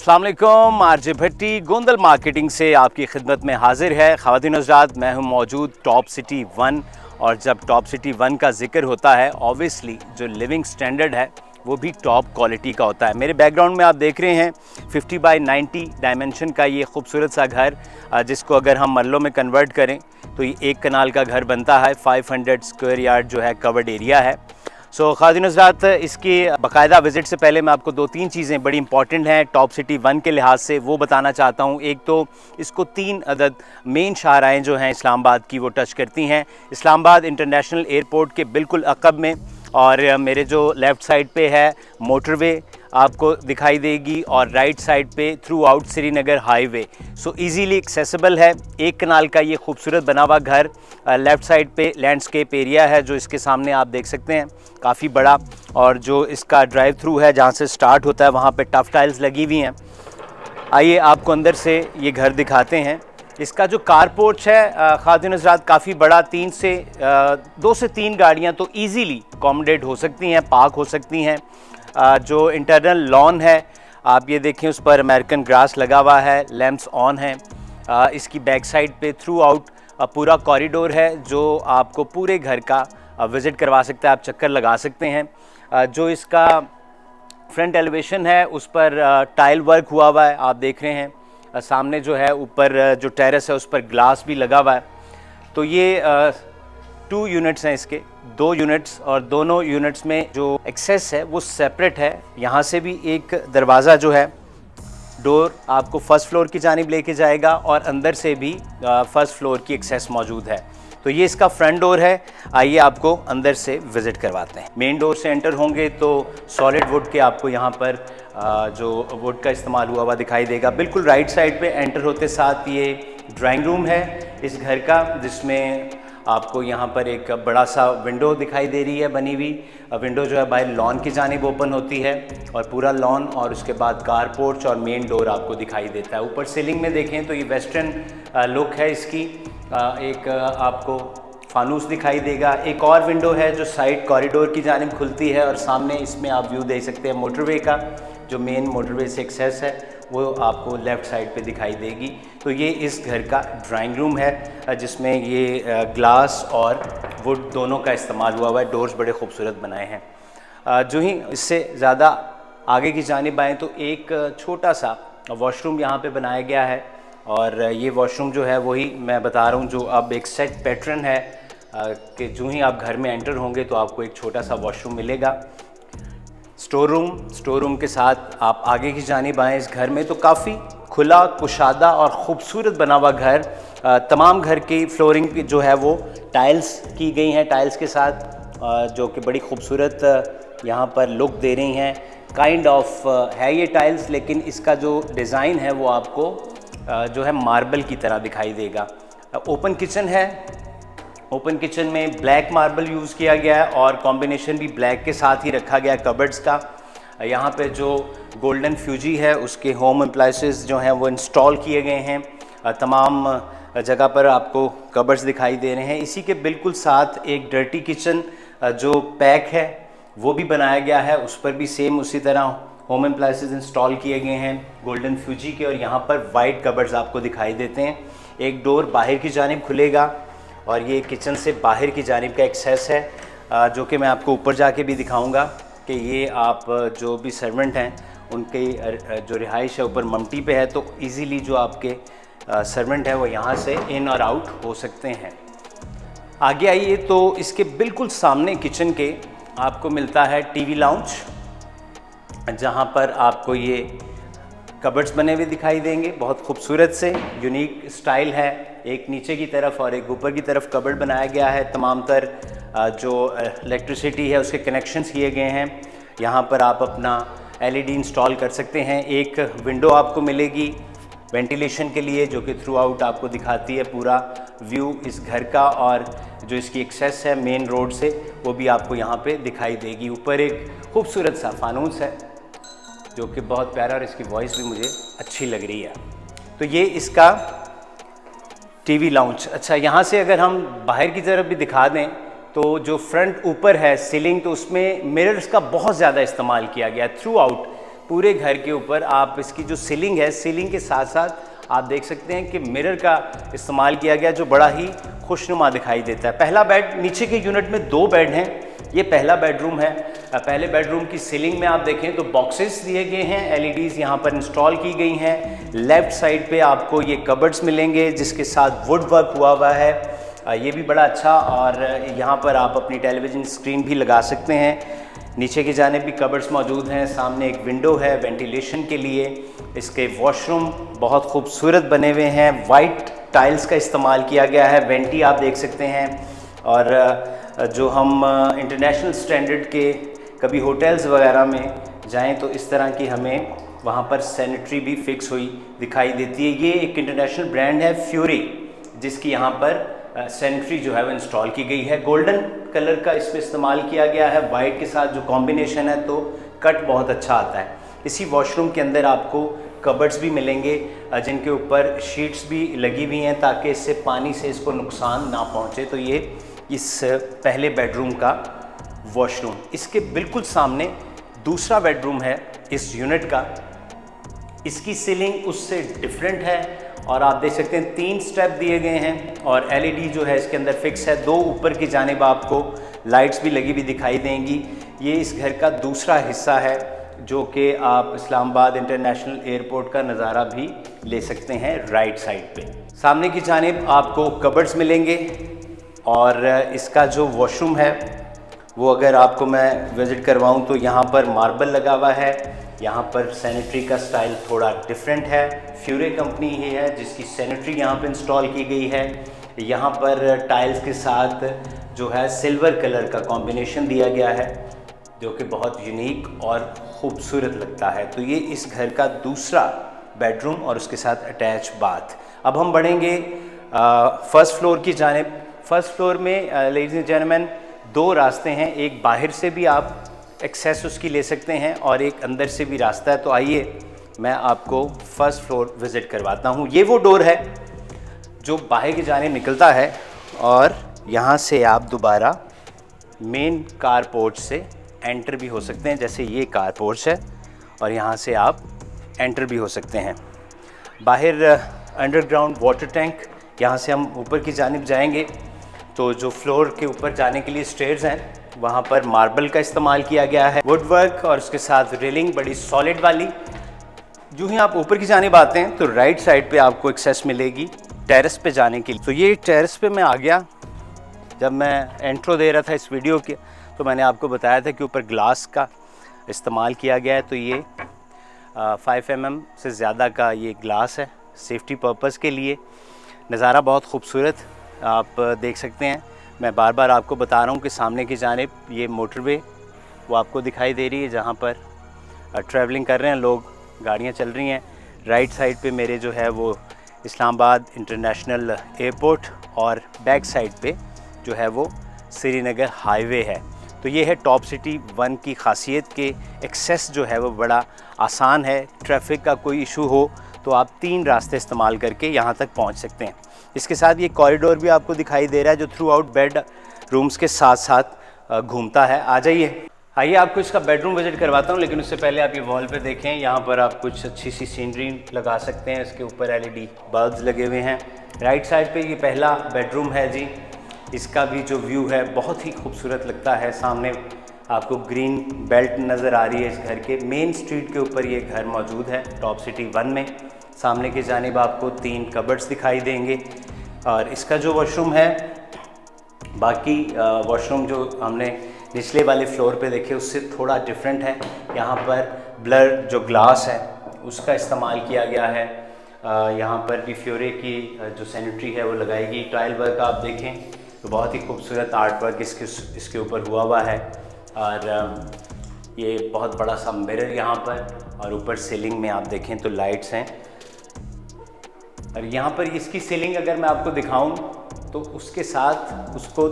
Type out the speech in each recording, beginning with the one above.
अस्सलाम वालेकुम, आरजे भट्टी गोंदल मार्केटिंग से आपकी खिदमत में हाजिर है। ख़वातीन हज़रात, मैं हूं मौजूद टॉप सिटी 1। और जब टॉप सिटी 1 का जिक्र होता है, ऑब्वियसली जो लिविंग स्टैंडर्ड है वो भी टॉप क्वालिटी का होता है। मेरे बैकग्राउंड में आप देख रहे हैं 50 बाई 90 डायमेंशन का ये खूबसूरत सा घर, जिसको अगर हम मरलों में कन्वर्ट करें तो ये 1 कनाल का घर बनता है। 500 स्क्वायर यार्ड जो है कवर्ड एरिया है। ख़वातीन हज़रात, इसकी बाकायदा विज़िट से पहले मैं आपको 2-3 चीज़ें बड़ी इंपॉर्टेंट हैं टॉप सिटी 1 के लिहाज से वो बताना चाहता हूँ। एक तो इसको 3 अदद मेन शाहराएँ जो हैं इस्लामाबाद की वो टच करती हैं। इस्लामाबाद इंटरनेशनल एयरपोर्ट के बिल्कुल अक़ब में, और मेरे जो लेफ़्ट साइड पे है मोटरवे आपको दिखाई देगी, और राइट साइड पे through out Srinagar highway. So easily accessible है। 1 कनाल का ये खूबसूरत बना हुआ घर, लेफ़्ट साइड पे लैंडस्केप एरिया है जो इसके सामने आप देख सकते हैं, काफ़ी बड़ा। और जो इसका ड्राइव थ्रू है जहाँ से स्टार्ट होता है वहाँ पे टफ टाइल्स लगी हुई हैं। आइए आपको अंदर से ये घर दिखाते हैं। इसका जो कार पोर्च है ख़वातीन हज़रात काफ़ी बड़ा, 2 से 3 गाड़ियाँ तो ईज़िली अकोमोडेट हो सकती हैं, पार्क हो सकती हैं। जो इंटरनल लॉन है आप ये देखें, उस पर अमेरिकन ग्रास लगा हुआ है, लैंप्स ऑन हैं। इसकी बैक साइड पे थ्रू आउट पूरा कॉरिडोर है जो आपको पूरे घर का विज़िट करवा सकता है, आप चक्कर लगा सकते हैं। जो इसका फ्रंट एलिवेशन है उस पर टाइल वर्क हुआ हुआ है, आप देख रहे हैं। सामने जो है ऊपर जो टेरेस है उस पर ग्लास भी लगा हुआ है। तो ये 2 यूनिट्स हैं इसके, 2 यूनिट्स, और दोनों यूनिट्स में जो एक्सेस है वो सेपरेट है। यहाँ से भी एक दरवाज़ा जो है, डोर आपको फर्स्ट फ्लोर की जानिब लेके जाएगा, और अंदर से भी फर्स्ट फ्लोर की एक्सेस मौजूद है। तो ये इसका फ्रंट डोर है। आइए आपको अंदर से विज़िट करवाते हैं। मेन डोर से एंटर होंगे तो सॉलिड वुड के आपको यहाँ पर जो वुड का इस्तेमाल हुआ दिखाई देगा। बिल्कुल राइट साइड पे एंटर होते साथ ये ड्राइंग रूम है इस घर का, जिसमें आपको यहाँ पर एक बड़ा सा विंडो दिखाई दे रही है बनी हुई। विंडो जो है बाहर लॉन की जानिब ओपन होती है, और पूरा लॉन, और उसके बाद कार पोर्च और मेन डोर आपको दिखाई देता है। ऊपर सीलिंग में देखें तो ये वेस्टर्न लुक है इसकी। एक आपको फानूस दिखाई देगा। एक और विंडो है जो साइड कॉरिडोर की जानिब खुलती है, और सामने इसमें आप व्यू देख सकते हैं मोटरवे का। जो मेन मोटरवे से एक्सेस है वो आपको लेफ़्ट साइड पे दिखाई देगी। तो ये इस घर का ड्राइंग रूम है जिसमें ये ग्लास और वुड दोनों का इस्तेमाल हुआ है। डोर्स बड़े खूबसूरत बनाए हैं। जो ही इससे ज़्यादा आगे की जानिब आएँ तो एक छोटा सा वॉशरूम यहाँ पे बनाया गया है, और ये वॉशरूम जो है वही मैं बता रहा हूँ जो अब एक सेट पैटर्न है कि जो ही आप घर में एंटर होंगे तो आपको एक छोटा सा वॉशरूम मिलेगा। स्टोर रूम के साथ आप आगे की जानिब आएँ इस घर में तो काफ़ी खुला, कुशादा और ख़ूबसूरत बना हुआ घर। तमाम घर की फ्लोरिंग जो है वो टाइल्स की गई हैं, टाइल्स के साथ, जो कि बड़ी खूबसूरत यहाँ पर लुक दे रही हैं। काइंड ऑफ है ये टाइल्स, लेकिन इसका जो डिज़ाइन है वो आपको जो है मार्बल की तरह दिखाई देगा। ओपन किचन है। ओपन किचन में ब्लैक मार्बल यूज़ किया गया है, और कॉम्बिनेशन भी ब्लैक के साथ ही रखा गया है कबर्ड्स का। यहाँ पे जो गोल्डन फ्यूजी है उसके होम अप्लायंसेस जो हैं वो इंस्टॉल किए गए हैं। तमाम जगह पर आपको कबर्ड्स दिखाई दे रहे हैं। इसी के बिल्कुल साथ एक डर्टी किचन जो पैक है वो भी बनाया गया है, उस पर भी सेम उसी तरह होम अप्लायंसेस इंस्टॉल किए गए हैं गोल्डन फ्यूजी के, और यहाँ पर वाइट कबर्ड्स आपको दिखाई देते हैं। एक डोर बाहर की जानिब खुलेगा, और ये किचन से बाहर की जानिब का एक्सेस है, जो कि मैं आपको ऊपर जाके भी दिखाऊंगा कि ये आप जो भी सर्वेंट हैं उनकी जो रिहाइश है ऊपर ममटी पे है, तो इजीली जो आपके सर्वेंट हैं वो यहाँ से इन और आउट हो सकते हैं। आगे आइए तो इसके बिल्कुल सामने किचन के आपको मिलता है टीवी लाउंज, जहाँ पर आपको ये कबर्ड्स बने हुए दिखाई देंगे। बहुत खूबसूरत से यूनिक स्टाइल है। एक नीचे की तरफ और एक ऊपर की तरफ कबर्ड बनाया गया है। तमाम तर जो इलेक्ट्रिसिटी है उसके कनेक्शंस किए गए हैं। यहाँ पर आप अपना LED इंस्टॉल कर सकते हैं। एक विंडो आपको मिलेगी वेंटिलेशन के लिए, जो कि थ्रू आउट आपको दिखाती है पूरा व्यू इस घर का, और जो इसकी एक्सेस है मेन रोड से वो भी आपको यहाँ पे दिखाई देगी। ऊपर एक खूबसूरत सा फानूस है जो कि बहुत प्यारा, और इसकी वॉइस भी मुझे अच्छी लग रही है। तो ये इसका टीवी लाउंज। अच्छा, यहाँ से अगर हम बाहर की तरफ भी दिखा दें तो जो फ्रंट ऊपर है सीलिंग, तो उसमें मिरर्स का बहुत ज़्यादा इस्तेमाल किया गया थ्रू आउट। पूरे घर के ऊपर आप इसकी जो सीलिंग है, सीलिंग के साथ साथ आप देख सकते हैं कि मिरर का इस्तेमाल किया गया जो बड़ा ही खुशनुमा दिखाई देता है। पहला बेड, नीचे के यूनिट में 2 बेड हैं, ये पहला बेडरूम है। पहले बेडरूम की सीलिंग में आप देखें तो बॉक्सेस दिए गए हैं, एलईडीज़ यहाँ पर इंस्टॉल की गई हैं। लेफ़्ट साइड पे आपको ये कबर्ड्स मिलेंगे जिसके साथ वुड वर्क हुआ है, ये भी बड़ा अच्छा। और यहाँ पर आप अपनी टेलीविज़न स्क्रीन भी लगा सकते हैं। नीचे की जानिब भी कबर्ड्स मौजूद हैं, सामने एक विंडो है वेंटिलेशन के लिए। इसके वॉशरूम बहुत खूबसूरत बने हुए हैं, वाइट टाइल्स का इस्तेमाल किया गया है, वेंटी आप देख सकते हैं। और जो हम इंटरनेशनल स्टैंडर्ड के कभी होटल्स वगैरह में जाएं तो इस तरह की हमें वहाँ पर सैनिटरी भी फिक्स हुई दिखाई देती है। ये एक इंटरनेशनल ब्रांड है फ्यूरी, जिसकी यहाँ पर सैनिटरी जो है वो इंस्टॉल की गई है। गोल्डन कलर का इसमें इस्तेमाल किया गया है, वाइट के साथ जो कॉम्बिनेशन है तो कट बहुत अच्छा आता है। इसी वॉशरूम के अंदर आपको कबर्ड्स भी मिलेंगे जिनके ऊपर शीट्स भी लगी हुई हैं ताकि इससे पानी से इसको नुकसान ना पहुंचे। तो ये इस पहले बेडरूम का वॉशरूम। इसके बिल्कुल सामने दूसरा बेडरूम है इस यूनिट का। इसकी सीलिंग उससे डिफरेंट है और आप देख सकते हैं 3 स्टेप दिए गए हैं और एलईडी जो है इसके अंदर फिक्स है। 2 ऊपर की जानिब आपको लाइट्स भी लगी हुई दिखाई देंगी। ये इस घर का दूसरा हिस्सा है जो कि आप इस्लामाबाद इंटरनेशनल एयरपोर्ट का नज़ारा भी ले सकते हैं राइट साइड पे। सामने की जानिब आपको कबर्ड्स मिलेंगे और इसका जो वॉशरूम है वो अगर आपको मैं विज़िट करवाऊँ तो यहाँ पर मार्बल लगा हुआ है। यहाँ पर सैनिटरी का स्टाइल थोड़ा डिफरेंट है। फ्यूरे कंपनी ही है जिसकी सैनिटरी यहाँ पर इंस्टॉल की गई है। यहाँ पर टाइल्स के साथ जो है सिल्वर कलर का कॉम्बिनेशन दिया गया है जो कि बहुत यूनिक और ख़ूबसूरत लगता है। तो ये इस घर का दूसरा बेडरूम और उसके साथ अटैच बाथ। अब हम बढ़ेंगे फर्स्ट फ्लोर की जानिब। फर्स्ट फ्लोर में लेडीज़ एंड जेंटलमैन 2 रास्ते हैं, एक बाहर से भी आप एक्सेस उसकी ले सकते हैं और एक अंदर से भी रास्ता है। तो आइए मैं आपको फर्स्ट फ्लोर विज़िट करवाता हूँ। ये वो डोर है जो बाहर की जानिब निकलता है और यहाँ से आप दोबारा मेन कार पोर्च से एंटर भी हो सकते हैं। जैसे ये कार पोर्च है और यहाँ से आप एंटर भी हो सकते हैं। बाहर अंडरग्राउंड वाटर टैंक, यहाँ से हम ऊपर की जानिब जाएंगे तो जो फ्लोर के ऊपर जाने के लिए स्टेयर्स हैं वहाँ पर मार्बल का इस्तेमाल किया गया है, वुड वर्क और उसके साथ रेलिंग बड़ी सॉलिड वाली। जो ही आप ऊपर की जानिब आते हैं तो राइट साइड पे आपको एक्सेस मिलेगी टेरेस पे जाने के लिए। तो ये टेरेस पे मैं आ गया। जब मैं इंट्रो दे रहा था इस वीडियो के तो मैंने आपको बताया था कि ऊपर ग्लास का इस्तेमाल किया गया है। तो ये 5 mm से ज़्यादा का ये ग्लास है सेफ्टी पर्पज़ के लिए। नज़ारा बहुत खूबसूरत आप देख सकते हैं। मैं बार बार आपको बता रहा हूँ कि सामने की जानिब ये मोटरवे वो आपको दिखाई दे रही है जहाँ पर ट्रैवलिंग कर रहे हैं लोग, गाड़ियाँ चल रही हैं। राइट साइड पे मेरे जो है वो इस्लामाबाद इंटरनेशनल एयरपोर्ट और बैक साइड पे जो है वो श्रीनगर हाईवे है। तो ये है टॉप सिटी 1 की खासियत कि एक्सेस जो है वो बड़ा आसान है। ट्रैफिक का कोई इशू हो तो आप 3 रास्ते इस्तेमाल करके यहाँ तक पहुँच सकते हैं। इसके साथ ये कॉरिडोर भी आपको दिखाई दे रहा है जो थ्रू आउट बेड रूम्स के साथ साथ घूमता है। आ जाइए, आइए आपको इसका बेडरूम विजिट करवाता हूँ। लेकिन उससे पहले आप ये वॉल पे देखें, यहाँ पर आप कुछ अच्छी सी सीनरी लगा सकते हैं। इसके ऊपर एलईडी बल्ब्स लगे हुए हैं। राइट साइड पे ये पहला बेडरूम है जी। इसका भी जो व्यू है बहुत ही खूबसूरत लगता है। सामने आपको ग्रीन बेल्ट नज़र आ रही है। इस घर के मेन स्ट्रीट के ऊपर ये घर मौजूद है टॉप सिटी 1 में। सामने की जानिब आपको 3 कबर्ड्स दिखाई देंगे और इसका जो वॉशरूम है, बाकी वॉशरूम जो हमने निचले वाले फ्लोर पे देखे उससे थोड़ा डिफरेंट है। यहाँ पर ब्लर जो ग्लास है उसका इस्तेमाल किया गया है। यहाँ पर भी फ्यूरे की जो सैनिटरी है वो लगाएगी। टाइल वर्क आप देखें तो बहुत ही खूबसूरत आर्ट वर्क इसके ऊपर हुआ है। और ये बहुत बड़ा सा मिरर यहाँ पर और ऊपर सीलिंग में आप देखें तो लाइट्स हैं। और यहाँ पर इसकी सीलिंग अगर मैं आपको दिखाऊं तो उसके साथ उसको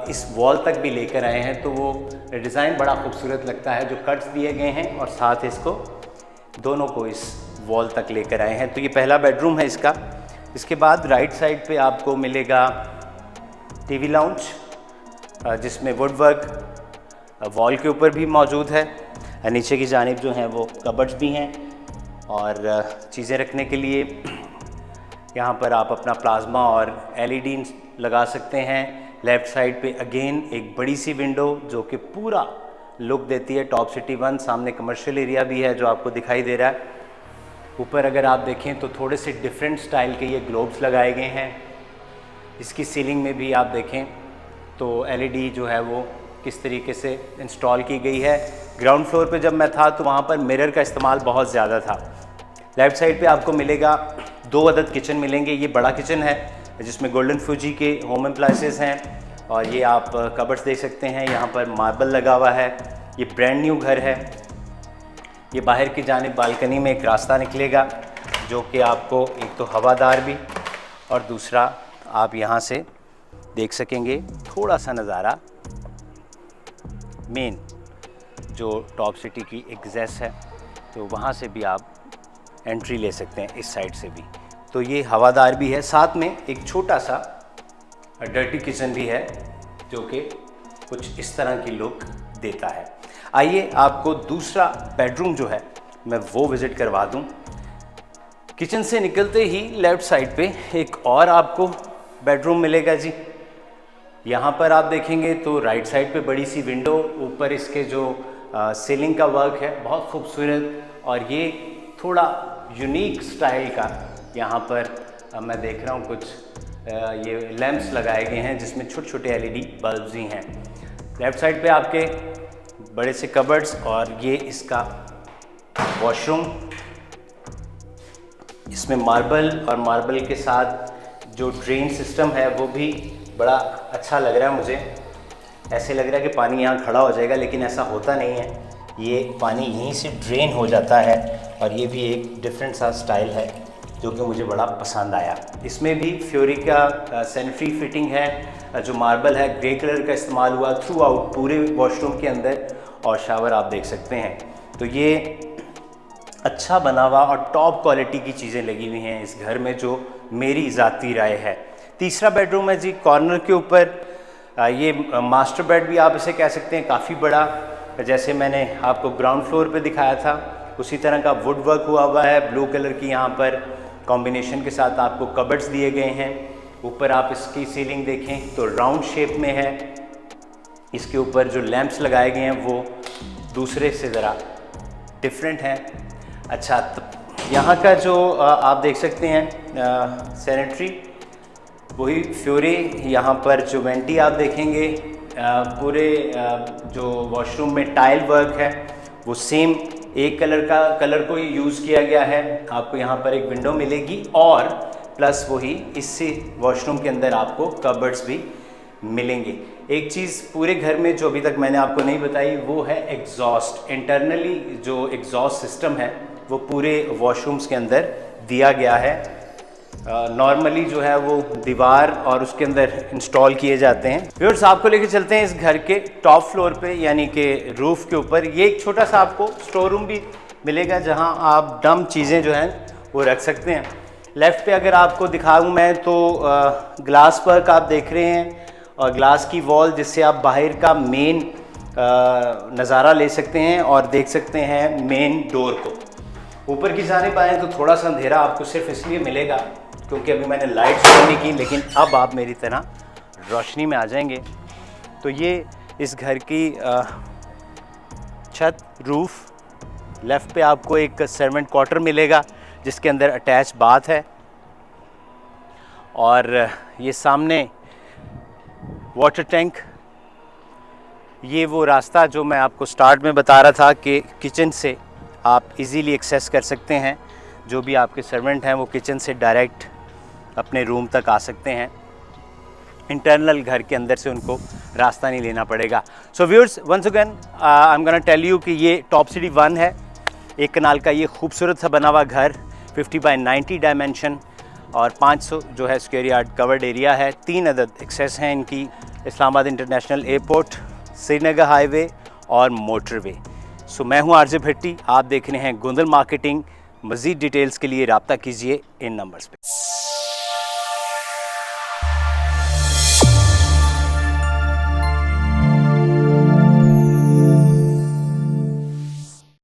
इस वॉल तक भी लेकर आए हैं। तो वो डिज़ाइन बड़ा खूबसूरत लगता है जो कट्स दिए गए हैं और साथ इसको दोनों को इस वॉल तक लेकर आए हैं। तो ये पहला बेडरूम है इसका। इसके बाद राइट साइड पे आपको मिलेगा टीवी लाउंज जिसमें वुड वर्क वॉल के ऊपर भी मौजूद है। नीचे की जानिब जो हैं वो कबर्ड्स भी हैं और चीज़ें रखने के लिए यहाँ पर आप अपना प्लाज्मा और एलईडी लगा सकते हैं। लेफ़्ट साइड पे अगेन एक बड़ी सी विंडो जो कि पूरा लुक देती है टॉप सिटी 1। सामने कमर्शियल एरिया भी है जो आपको दिखाई दे रहा है। ऊपर अगर आप देखें तो थोड़े से डिफरेंट स्टाइल के ये ग्लोब्स लगाए गए हैं। इसकी सीलिंग में भी आप देखें तो एलईडी जो है वो किस तरीके से इंस्टॉल की गई है। ग्राउंड फ्लोर पे जब मैं था तो वहाँ पर मिरर का इस्तेमाल बहुत ज़्यादा था। लेफ़्ट साइड पे आपको मिलेगा 2 अदद किचन मिलेंगे। ये बड़ा किचन है जिसमें गोल्डन फ्यूजी के होम अप्लायंसेस हैं और ये आप कबर्ड्स देख सकते हैं। यहाँ पर मार्बल लगा हुआ है। ये ब्रांड न्यू घर है। ये बाहर की जानिब बालकनी में एक रास्ता निकलेगा जो कि आपको एक तो हवादार भी और दूसरा आप यहाँ से देख सकेंगे थोड़ा सा नज़ारा मेन जो टॉप सिटी की एग्जैस है, तो वहाँ से भी आप एंट्री ले सकते हैं इस साइड से भी। तो ये हवादार भी है। साथ में एक छोटा सा डर्टी किचन भी है जो कि कुछ इस तरह की लुक देता है। आइए आपको दूसरा बेडरूम जो है मैं वो विज़िट करवा दूं। किचन से निकलते ही लेफ़्ट साइड पे एक और आपको बेडरूम मिलेगा जी। यहाँ पर आप देखेंगे तो राइट साइड पे बड़ी सी विंडो, ऊपर इसके जो सीलिंग का वर्क है बहुत खूबसूरत और ये थोड़ा यूनिक स्टाइल का यहाँ पर मैं देख रहा हूँ कुछ ये लैंप्स लगाए गए हैं जिसमें छोटे छोटे एलईडी बल्ब्स ही हैं। लेफ़्ट साइड पे आपके बड़े से कबर्ड्स और ये इसका वॉशरूम। इसमें मार्बल और मार्बल के साथ जो ड्रेन सिस्टम है वो भी बड़ा अच्छा लग रहा है मुझे। ऐसे लग रहा है कि पानी यहाँ खड़ा हो जाएगा, लेकिन ऐसा होता नहीं है। ये पानी यहीं से ड्रेन हो जाता है और ये भी एक डिफरेंट सा स्टाइल है जो कि मुझे बड़ा पसंद आया। इसमें भी फ्योरी का सैनिटरी फिटिंग है। जो मार्बल है ग्रे कलर का इस्तेमाल हुआ थ्रू आउट पूरे वॉशरूम के अंदर और शावर आप देख सकते हैं। तो ये अच्छा बना हुआ और टॉप क्वालिटी की चीज़ें लगी हुई हैं इस घर में, जो मेरी ज़ाती राय है। तीसरा बेडरूम है जी कॉर्नर के ऊपर। ये मास्टर बेड भी आप इसे कह सकते हैं, काफ़ी बड़ा। जैसे मैंने आपको ग्राउंड फ्लोर पे दिखाया था उसी तरह का वुड वर्क हुआ है। ब्लू कलर की यहाँ पर कॉम्बिनेशन के साथ आपको कबर्ड्स दिए गए हैं। ऊपर आप इसकी सीलिंग देखें तो राउंड शेप में है। इसके ऊपर जो लैंप्स लगाए गए हैं वो दूसरे से ज़रा डिफरेंट हैं। अच्छा, तो यहाँ का जो आप देख सकते हैं सैनिटरी वही फ्योरी। यहाँ पर जो वेंटी आप देखेंगे पूरे जो वॉशरूम में टाइल वर्क है वो सेम एक कलर को ही यूज़ किया गया है। आपको यहाँ पर एक विंडो मिलेगी और प्लस वही इसी वॉशरूम के अंदर आपको कबर्ड्स भी मिलेंगे। एक चीज़ पूरे घर में जो अभी तक मैंने आपको नहीं बताई वो है एग्जॉस्ट। इंटरनली जो एग्जॉस्ट सिस्टम है वो पूरे वॉशरूम्स के अंदर दिया गया है। नॉर्मली जो है वो दीवार और उसके अंदर इंस्टॉल किए जाते हैं। व्यूअर्स, आपको लेके चलते हैं इस घर के टॉप फ्लोर पे यानी कि रूफ़ के ऊपर। ये एक छोटा सा आपको स्टोर रूम भी मिलेगा जहां आप डम चीज़ें जो हैं वो रख सकते हैं। लेफ़्ट पे अगर आपको दिखाऊं मैं तो ग्लास वर्क आप देख रहे हैं और ग्लास की वॉल जिससे आप बाहर का मेन नज़ारा ले सकते हैं और देख सकते हैं मेन डोर को। ऊपर की जानिब आएँ तो थोड़ा सा अंधेरा आपको सिर्फ इसलिए मिलेगा क्योंकि अभी मैंने लाइट्स ऑन नहीं की, लेकिन अब आप मेरी तरह रोशनी में आ जाएंगे। तो ये इस घर की छत रूफ़। लेफ़्ट पे आपको एक सर्वेंट क्वार्टर मिलेगा जिसके अंदर अटैच बाथ है और ये सामने वाटर टैंक। ये वो रास्ता जो मैं आपको स्टार्ट में बता रहा था कि किचन से आप इजीली एक्सेस कर सकते हैं। जो भी आपके सर्वेंट हैं वो किचन से डायरेक्ट अपने रूम तक आ सकते हैं। इंटरनल घर के अंदर से उनको रास्ता नहीं लेना पड़ेगा। So viewers, once again I am gonna tell you कि ये टॉप सिटी 1 है। एक कनाल का ये खूबसूरत सा बना हुआ घर 50 बाय 90 डायमेंशन और 500 जो है स्क्वायर यार्ड कवर्ड एरिया है। 3 अदद एक्सेस हैं इनकी, Islamabad international airport, Srinagar highway और मोटरवे। सो मैं हूँ आरजे भट्टी, आप देख रहे हैं गोंदल मार्केटिंग। मज़ीद डिटेल्स के लिए रब्ता कीजिए इन नंबर्स पे।